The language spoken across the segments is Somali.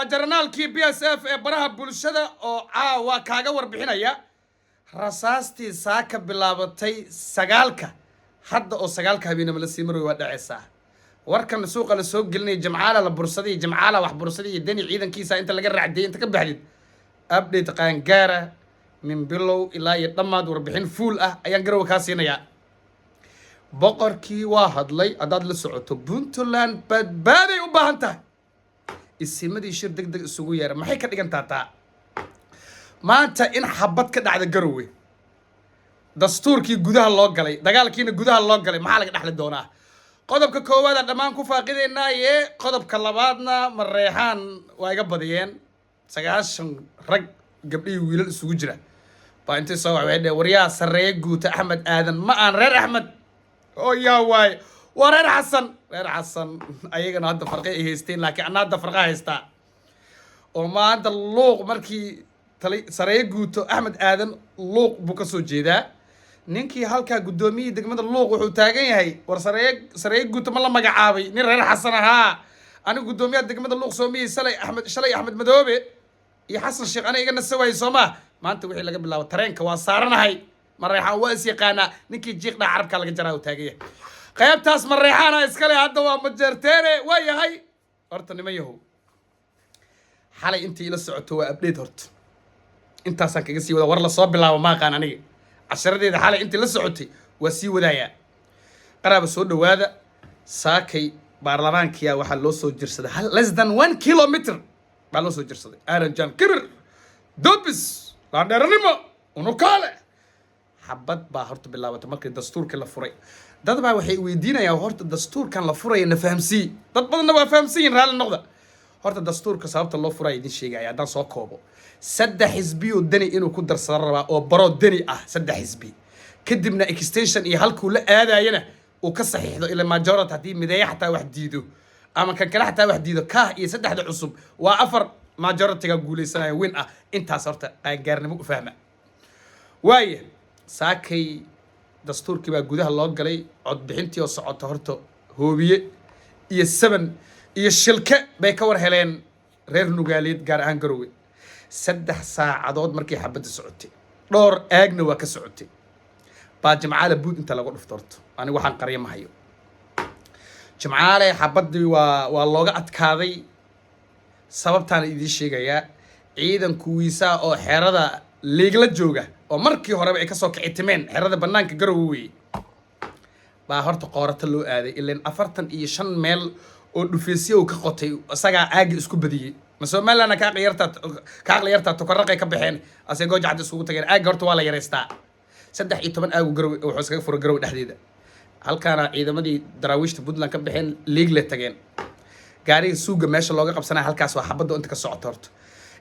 وجرنالكي بي اس اف براها بولشدا او عاوا كاغا وربixinaya rasaastii saaka bilaabatay sagaalka hadda oo sagaalka habeenimo la sii maray waa dhacaysaa warkan suuqa la soo gelinay jamcaala la bursaday jamcaala wax bursaday dani ciidankiisa inta laga raacday inta ka baxdid update qaan gaara min bilow ilaa iyo dhamaad warbixin full ah ayaan garow ka siinayaa boqorkii waa hadlay adaad la socoto Puntland badbaaday u baahan tahay isimadii shir degdeg isugu yeeray maxay ka dhigan tahay maanta in xabad ka dhacda garowe dastuurkii gudaha loo galay dagaalkiina gudaha loo galay maxaa laga dhaxli doonaa qodobka koowaad dhammaan ku faaqideynaa ee qodobka labaadna mareexaan waa iga badiyeen 9 rag gabdhii wiilal isugu jira baa intay soo waxay waryaa sareey guuta Axmed Aadan ma aan reer Axmed oo yaa waay wareer xasan ayagana hadda farqi ay haysteen laakiin ana hadda farqa haystaa oo maanta luuq markii sareey guuto Axmed Aadan luuq buu ka soo jeedaa ninkii halka gudoomiye degmada luuq wuxuu taagan yahay war sareey guuto ma la magacaabay nin reer xasan ahaa anigu gudoomiyaha degmada luuq Soomiye shalay Axmed Madoobe iyo xasan sheekh ana iga nasaway Soomaa maanta wixii laga bilaabo tareenka waa saaranahay mareexaan waa is yaqaana ninkii jiiqda carabka laga jaraa uu taagan yahay qaybtaas mareexaana iskale hadda waa majeerteene waa yahay horta niman yahow xalay intii la socoto waa update horta intaasaan kaga sii wada war la soo bilaabo ma aqaan aniga casharadeeda xalay intii la socotay waa sii wadaaya qaraaba soo dhawaada saakay baarlamaankiya waxa loo soo jirsaday less than 1 kilometer baa loo soo jirsaday Aaron Kibir dobis la dheeranimo unukaale xabad baa horta bilaabatay markii dastuurka la furay dad baa waxay weydiinayaan horta dastuurkan la furay na fahamsi dad badanna waa fahamsiin raali noqda horta dastuurka sababta loo furay idin sheegaya hadaan soo koobo 3 xisbi oo dani inuu ku darsado rabaa oo baro dani ah 3 xisbi kadibna extension iyo halkuu la aadayana uu ka saxiixdo ila majority hadii mideeya xataa wax diido ama kan kale xataa wax diido ka iyo 3 cusub waa 4 majority-ga guuleysanaya win ah intaas horta qaangaarnimo u fahma waaye saakay dastuurkii baa gudaha loo galay cod bixintii oo socota horta hoobiye iyo 7 iyo shilke bay ka war heleen reer Nugaaleed gaar ahaan Garowe 3 saacadood markii xabadda socotay dhowr aagna waa ka socotay baa Jimcaale buud inta lagu dhufto horta anigu waxaan qariyo ma hayo Jimcaale xabaddii waa looga adkaaday sababtaan idin sheegayaa ciidanku wiisa oo xerada leegla jooga oo markii hore ay ka soo kicitimeen xerada banaanka Garowe baa horta qoorata loo aaday ilaa 45 meel oo dhufeysyo ka qotay asaga aagi isku badiyay ma Soomaaliland ka aqliyarta tokoraqay ka baxeen asagoo jacad isugu tageen aagi horta waa la yareystaa 13 aagu Garowe wuxuu iskaga furay Garowe dhexdeeda halkaana ciidamadii daraawiishta Puntland ka baxeen leegle tageen gaariga suuga meesha looga qabsanay halkaas waa xabadda inta ka socoto horta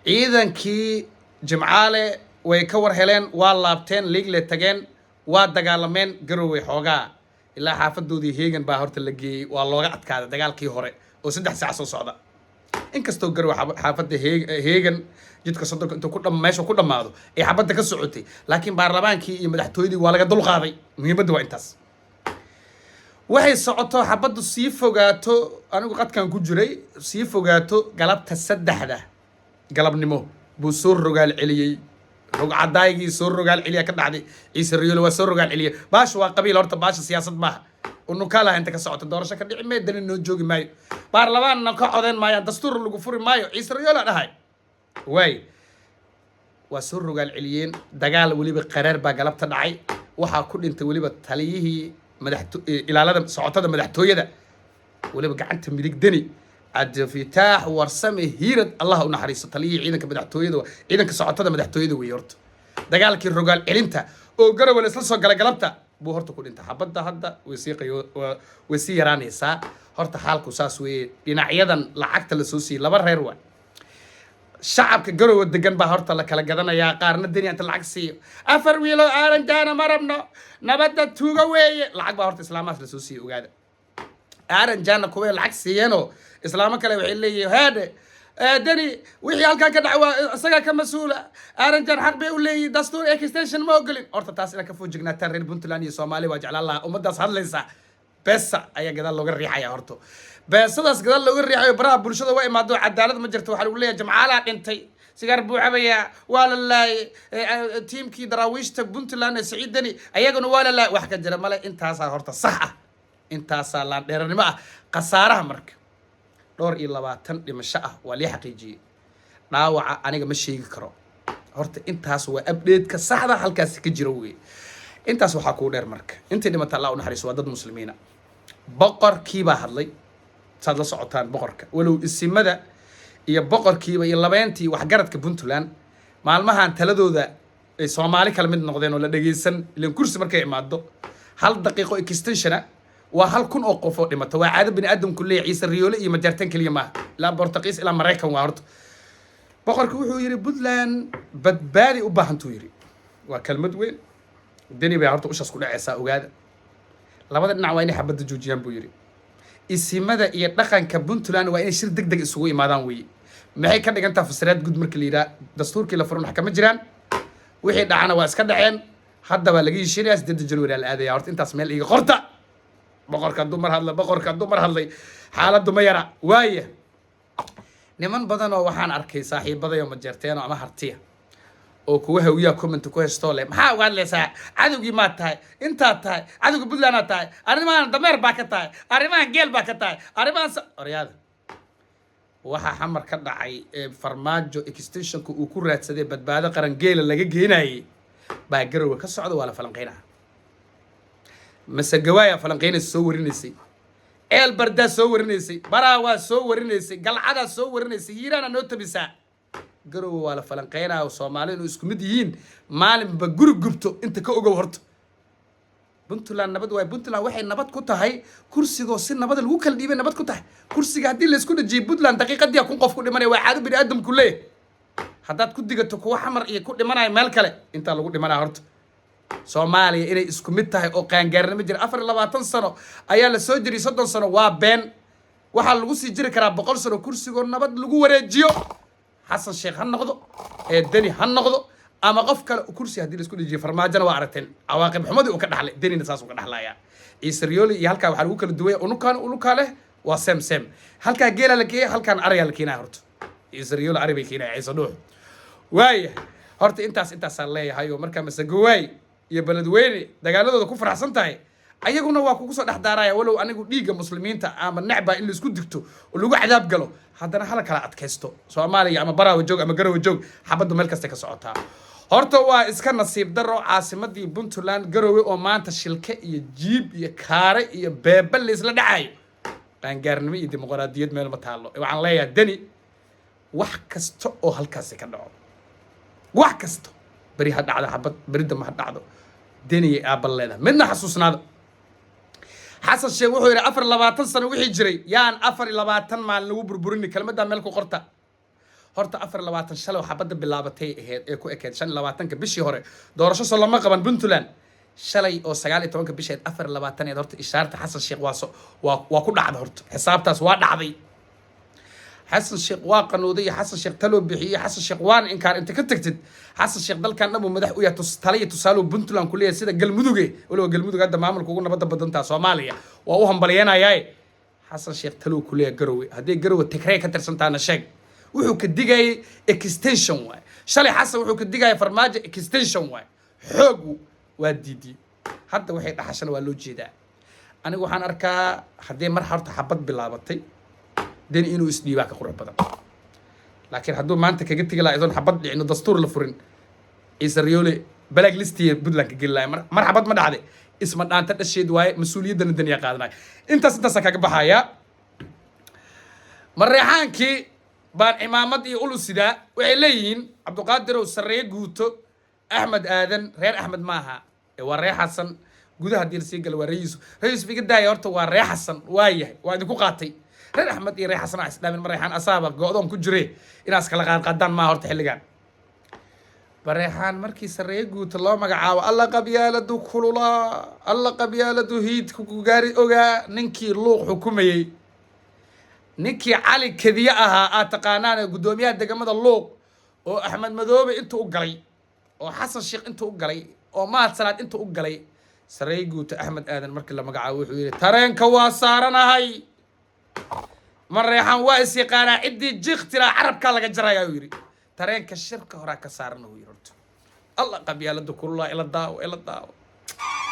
ciidankii Jimcaale way ka war heleen waa laabteen leegle tageen waa dagaalameen Garowe xoogaa ilaa xaafadoodii heegan baa horta la geeyay waa looga adkaaday dagaalkii hore oo 3 saac soo socda inkastoo Garowe xaafadda heegan jidka sodonka intuu ku meesha ku dhamaado ay xabadda ka socotay laakiin baarlamaankii iyo madaxtooyadii waa laga dul qaaday muhiimaddu waa intaas waxay socoto xabaddu sii fogaato anigu qadkan ku jiray sii fogaato galabta 3 galabnimo buu soo rogaal celiyay rog cadaayigii soo rogaal celiya ka dhacday ciise riyoolo waa soo rogaal celiya baash waa qabiil horta baash siyaasad maaha unu kala inta ka socoto doorasho ka dhici meedan noo joogi maayo baarlamaanna ka codeyn maayaan dastuur lagu furi maayo ciise riyoolo dhahay way waa soo rogaal celiyeen dagaal waliba qaraar baa galabta dhacay waxa ku dhintay waliba taliyihii ilaalada socotada madaxtooyada waliba gacanta midig dani Cabdifitaax warsame hiirad Allah u naxariisto taliyihii ciidanka madaxtooyada ciidanka socotada madaxtooyada way horta dagaalkii rogaal celinta oo Garowe isla soo galabta buu horta ku dhintay xabadda hadda way sii yaraanaysaa horta xaalku saas weeye dhinacyadan lacagta la soo siiyay laba reer waa shacabka Garowe degan baa horta la kala gadanayaa qaarna dani inta lacag siiyo 4 wiilo Aaron Jaana marabno nabadda tuuga weeye lacag baa horta islaamaas la soo siiyay ogaada Aaron Jaana kuwa lacag siiyeenoo islaamo kale waxay leeyihiin haade dani wixii halkan ka dhacay isaga ka mas'uula Aaron Jaan xaq bay u leeyihiin dastuur extension ma ogolin horta taas ina ka foojignaataan reer Puntland iyo Soomaaliya waa jeclaan lahaa ummadaas hadlaysa beesa ayaa gadaal looga riixaya horto beesadaas gadaal looga riixayo baraha bulshada waa imaado cadaalad ma jirto waxaa lagu leeyahay jamcaalaa dhintay sigaar buu cabayaa waa la laayay tiimkii daraawiishta puntland ee siciid deni ayaguna waa la laayay wax ka jira male intaasaa horta sax ah intaasaa laan dheeranimo ah khasaaraha marka 22 dhimasho ah waa lii xaqiijiyey dhaawaca aniga ma sheegi karo horta intaas waa update-ka saxda halkaas ka jiro weey intaas waxaa ku dheer marka intii dhimata Allah u naxariiso waa dad muslimiina boqorkiiba hadlay saad la socotaan boqorka walow isimada iyo boqorkiiba iyo labeentii wax garadka Puntland maalmahan taladooda ay Soomaali kala mid noqdeen oo la dhageysan ileen kursi markay imaado hal daqiiqo extension waa hal kun oo qof oo dhimata waa caado bini aadamku leeyahay Ciise Riyoole iyo majartan kaliya ma la Portuguese ila Mareykan waa horta boqorku wuxuu yiri Puntland badbaadi u baahantuu yiri waa kalmad weyn deni bay horta ushaas ku dhacaysaa ogaada labada dhinac waa inay xabadda joojiyaan buu yiri isimada iyo dhaqanka Puntland waa inay shir degdeg isugu imaadaan weey maxay ka dhigantaa fasiraad guud markii la yiraahdo dastuurkii la furan wax kama jiraan wixii dhacana waa iska dhaceen hadda baa laga yishinayaa 8 January la aadaya horta intaas meel iga qorta boqorka dumar hadlay xaaladdu ma yara waaye niman badan oo waxaan arkay saaxiibadayo ma jeerteen ama hartiya oo kuwa hawiya comment ku haysto le maxaa uga hadlaysaa cadowgii ma tahay inta tahay cadowga Puntland tahay arrimahan dameer baa ka tahay arrimahan geel baa ka tahay arrimahan oryaada waxa xamar ka dhacay farmaajo extensionku uu ku raadsaday badbaado qaran geela laga geenayay baa garowe ka socdo waa la falanqeynaa masagawaaya falanqeynay soo warinaysay eel barda soo warinaysay baraawa soo warinaysay galcada soo warinaysay hiirana noo tabisaa garowe waa la falanqeynaa oo Soomaalidu isku mid yihiin maalinba guri gubto inta ka ogow horto Puntland nabad way Puntland waxay nabad ku tahay kursiga si nabad lagu kala dhiibay nabad ku tahay kursiga hadii la isku dhajiyo Puntland daqiiqadii kun qof ku dhimanay waa caado bini aadamku leeyahay hadaad ku digato kuwa xamar iyo ku dhimanay meel kale inta lagu dhimanaa horto Soomaaliya inay isku mid tahay oo qaangaarnimo jira 24 sano ayaa la soo jiray 30 sano waa been waxa lagu sii jiri karaa 100 sano kursiga nabad lagu wareejiyo xasan sheekh han noqdo deni han noqdo ama qof kale kursi hadii la isku dhajiyo farmaajana waa aragteen cawaaqib xumadii uu ka dhaxlay denina saas uu ka dhaxlaya Ciise Riyoole iyo halka waxa lagu kala duway unukan leh waa sem halka geela la geeyay halkan ariga la keenay horto Ciise Riyoole ari bay keenay Ciise dhuux waaya horta intaas leeyahay oo marka masagawaay iyo baladweyne dagaaladooda ku faraxsan tahay ayaguna waa kugu soo dhaxdaaraya walow anigu dhiiga muslimiinta ama nacba in la isku digto oo lagu cadaab galo haddana hal kala adkaysto Soomaaliya ama baraawo joog ama garowe joog xabaddu meel kasta ka socotaa horta waa iska nasiib daro caasimadii Puntland garowe oo maanta shilka iyo jiib iyo kaare iyo beebal isla dhacayo qaangaarnimo iyo dimuqraadiyad meel ma taalo waxaan leeyahay deni wax kasta oo halkaas ka dhaco wax kasta bari ha dhacdo xabad barida ma dhacdo deni aabal leedahay midna xasuusnaado xasan sheekh wuxuu yiri 24 sano wixii jiray yaan 24 maalin lagu burburini kelmadda meel ku qorta horta 24 shalow xabada bilaabatay ahayd ee ku ekeed 25 bishii hore doorasho soo lama qaban Puntland shalay oo 19 bishii 24 horta ishaarta xasan sheekh waa ku dhacday horta xisaabtaas waa dhacday حسن الشيخ واقن وذي حسن الشيخ تلو بحية حسن الشيخ وان إنكار أنت كتكتد حسن الشيخ دل كان نبو مدح ويا تلي تسالو بنتلان كلية سيدا قلمدوجي ولو قلمدوجي هذا معمل كوجنا بدن تاع سوماليا وأوهم بليانا جاي حسن الشيخ تلو كلية قروي هذه قروي تكريه كتر سنتانا شيء وحو كديجاي إكستنشن واي شالي حسن وحو كديجاي فرماج إكستنشن واي حقو وديدي حتى وحيد حسن والوجي ده أنا وحنا أركا هذه مرحلة حبت بلابتي دين إنه يسدي باك قرب بدن لكن هدول ما أنت كجت تقول إذا حبض إنه دستور الفرن عيسى ريولي بلاك ليستي بدلك قل لا مرحبا ما دعدي اسم أنت الشيء دواي مسؤولية دن الدنيا قادنا أنت سكك بحياة مريحان كي بان إمامات يقولوا سدا وعليين عبد القادر والسرية جوتو أحمد آذن غير أحمد ماها وري حسن جودها دير سيجل ورئيس رئيس في قد يورتو وري حسن وايه وعند كوقاتي reer axmed iyo reer xasan islaamin marayxaan asaaba go'doon ku jiray inaas kala qaadaan ma horta xilligan barayxaan markii sareey guud loo magacaabo alla qabyaaladu kulula alla qabyaaladu hiid ku gaari oga ninkii luuq xukumayay ninkii cali kadiya ahaa taqaanaan gudoomiyaha deegaamada luuq oo axmed madoobe inta u galay oo xasan sheekh inta u galay oo maad salaad inta u galay sarayguuta Axmed Aadan markii la magacaabo wuxuu yiri tareenka waa saaranahay mareexan waa is yaqaanaa cidii jiqtira carabka laga jaraya uu yiri tareenka shirka hore ka saarana uu yiri الله قبيلة كلها إلى الداو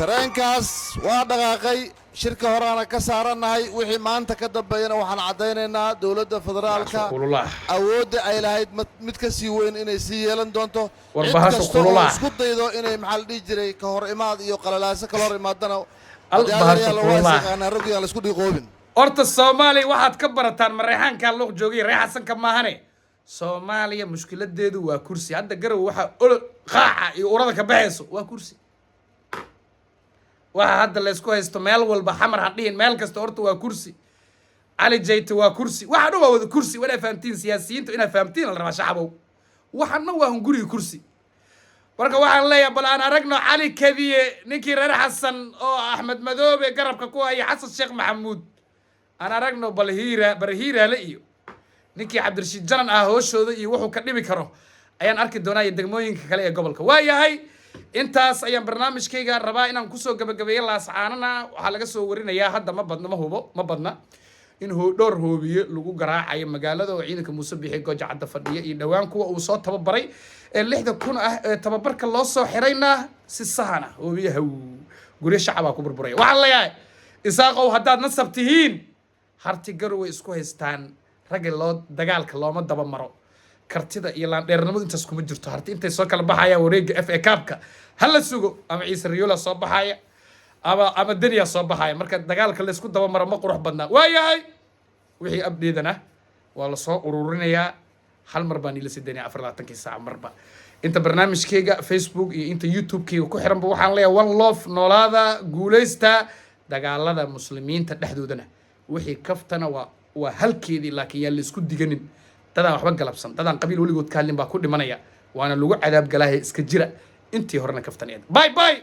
tareenkaas waa dhaqaaqay shirka horaana ka saaranahay wixii maanta ka dambeeyana waxaan cadaynaynaa dawladda federaalka awoodda ay lahayd mid ka sii weyn inay sii yeelan doonto isku daydo inay maxaa la dhihi jiray ka hor imaad iyo qalalaaso kala hor imaadana ragyaa la isku dhiiqoobin horta Soomaaliya waxaad ka barataan mareexanka loo joogay reexasanka maahane Soomaaliya mushkiladeedu waa kursi hadda garow waxa qaaca iyo urada ka baxayso waa kursi waxa hadda la isku haysto meel walba xamar hadhiin meel kasta horta waa kursi Ali Jayte waa kursi waxa dhow wada kursi wala fahamtiin siyaasiyiintu ina fahamtiin la rabaa shacabo waxana waa hunguriga kursi marka waxaan leeyahay bal aan aragno Ali Kadiye ninkii reer Xasan oo Axmed Madoobe garabka ku haya Xasan Sheekh Maxamuud aan aragno bal hiira la iyo ninkii Cabdirashiid Janan ah hooshooda iyo wuxuu ka dhibi karo ayaan arki doonaa degmooyinka kale ee gobolka waayahay intaas ayaan barnaamijkayga rabaa inaan ku soo gabagabeeyo laascaanana waxa laga soo warinayaa hadda ma badna in dhowr hoobiye lagu garaacayo magaalada oo ciidanka Muuse Bixi Gooja Cadda fadhiya iyo dhawaan kuwa uu soo tababaray ee 60,000 ah ee tababarka loo soo xirayna si sahana hoobiyaha guriga shacabka ku burburay waxa la yahay isaaqow haddaad nasabtihiin harti garwe isku haystaan rag loo dagaalka looma daba maro kartida iyo laan dheernimadu intaas kuma jirto harti intay soo kala baxayaan wareega FA Cup-ka hala sugo ama Ciise Riyoola soo baxaya ama Daniya soo baxaya marka dagaalka la isku daba maro ma qurux badna waayahay wixii abdeedana waa la soo ururinayaa hal mar baan ila sideenay 24 saac marba inta barnaamijkayga Facebook iyo inta YouTube-kayga ku xiranba waxaan leeyahay one love noolaada guuleysta dagaalada muslimiinta dhexdoodana wixii kaftana waa halkeedii laakiin yaa la isku diganin dadaan waxba galabsan dadaan qabiil weligood ka hadlin baa ku dhimanaya waana lagu cadaab galaahay iska jira intii horena kaftaneed bye